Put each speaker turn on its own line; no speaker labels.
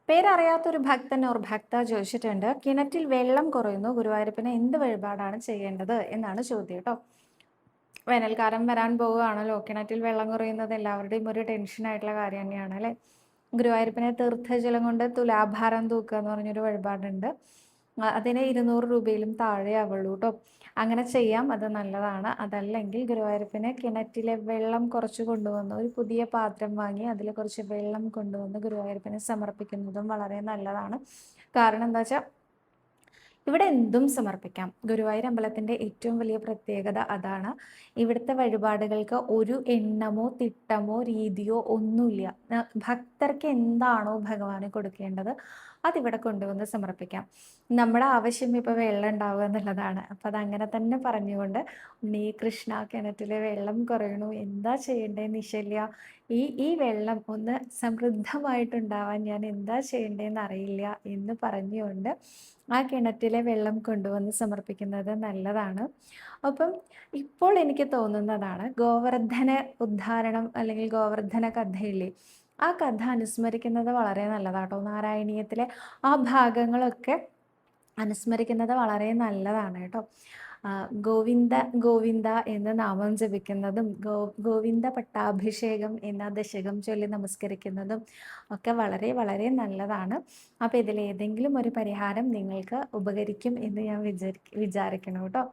പേരറിയാത്തൊരു ഭക്തൻ ഓർ ഭക്ത ചോദിച്ചിട്ടുണ്ട്, കിണറ്റിൽ വെള്ളം കുറയുന്നു, ഗുരുവായൂരപ്പന് എന്ത് വഴിപാടാണ് ചെയ്യേണ്ടത് എന്നാണ് ചോദ്യം കേട്ടോ. വേനൽക്കാലം വരാൻ പോവുകയാണല്ലോ. കിണറ്റിൽ വെള്ളം കുറയുന്നത് എല്ലാവരുടെയും ഒരു ടെൻഷനായിട്ടുള്ള കാര്യം തന്നെയാണ് അല്ലേ. ഗുരുവായൂരപ്പനെ തീർത്ഥജലം കൊണ്ട് തുലാഭാരം തൂക്കുക എന്ന് പറഞ്ഞൊരു വഴിപാടുണ്ട്. അതിന് 200 രൂപയിലും താഴെ ആവുള്ളൂ കേട്ടോ. അങ്ങനെ ചെയ്യാം, അത് നല്ലതാണ്. അതല്ലെങ്കിൽ ഗുരുവായൂരപ്പന് കിണറ്റിലെ വെള്ളം കുറച്ച് കൊണ്ടുവന്ന് ഒരു പുതിയ പാത്രം വാങ്ങി അതിൽ കുറച്ച് വെള്ളം കൊണ്ടുവന്ന് ഗുരുവായൂരപ്പന് സമർപ്പിക്കുന്നതും വളരെ നല്ലതാണ്. കാരണം എന്താ വെച്ചാൽ ഇവിടെ എന്തും സമർപ്പിക്കാം. ഗുരുവായൂർ അമ്പലത്തിൻ്റെ ഏറ്റവും വലിയ പ്രത്യേകത അതാണ്. ഇവിടുത്തെ വഴിപാടുകൾക്ക് ഒരു എണ്ണമോ തിട്ടമോ രീതിയോ ഒന്നുമില്ല. ഭക്തർക്ക് എന്താണോ ഭഗവാന് കൊടുക്കേണ്ടത് അതിവിടെ കൊണ്ടുവന്ന് സമർപ്പിക്കാം. നമ്മുടെ ആവശ്യം ഇപ്പോൾ വെള്ളം ഉണ്ടാവുക എന്നുള്ളതാണ്. അപ്പം അതങ്ങനെ തന്നെ പറഞ്ഞുകൊണ്ട്, ഉണ്ണീ കൃഷ്ണ, കിണറ്റിലെ വെള്ളം കുറയണു, എന്താ ചെയ്യേണ്ടതെന്ന് നിശല്യ, ഈ വെള്ളം ഒന്ന് സമൃദ്ധമായിട്ടുണ്ടാവാൻ ഞാൻ എന്താ ചെയ്യേണ്ടതെന്ന് അറിയില്ല എന്ന് പറഞ്ഞുകൊണ്ട് ആ കിണറ്റിലെ വെള്ളം കൊണ്ടുവന്ന് സമർപ്പിക്കുന്നത് നല്ലതാണ്. അപ്പം ഇപ്പോൾ എനിക്ക് തോന്നുന്നതാണ്, ഗോവർദ്ധന ഉദ്ധാരണം അല്ലെങ്കിൽ ഗോവർദ്ധന കഥയില്ലേ, ആ കഥ അനുസ്മരിക്കുന്നത് വളരെ നല്ലതാട്ടോ. നാരായണീയത്തിലെ ആ ഭാഗങ്ങളൊക്കെ അനുസ്മരിക്കുന്നത് വളരെ നല്ലതാണ് കേട്ടോ. ഗോവിന്ദ ഗോവിന്ദ എന്ന് നാമം ജപിക്കുന്നതും ഗോവിന്ദ പട്ടാഭിഷേകം എന്ന ദശകം ചൊല്ലി നമസ്കരിക്കുന്നതും ഒക്കെ വളരെ വളരെ നല്ലതാണ്. അപ്പോൾ ഇതിലേതെങ്കിലും ഒരു പരിഹാരം നിങ്ങൾക്ക് ഉപകരിക്കും എന്ന് ഞാൻ വിചാരിക്കണം കേട്ടോ.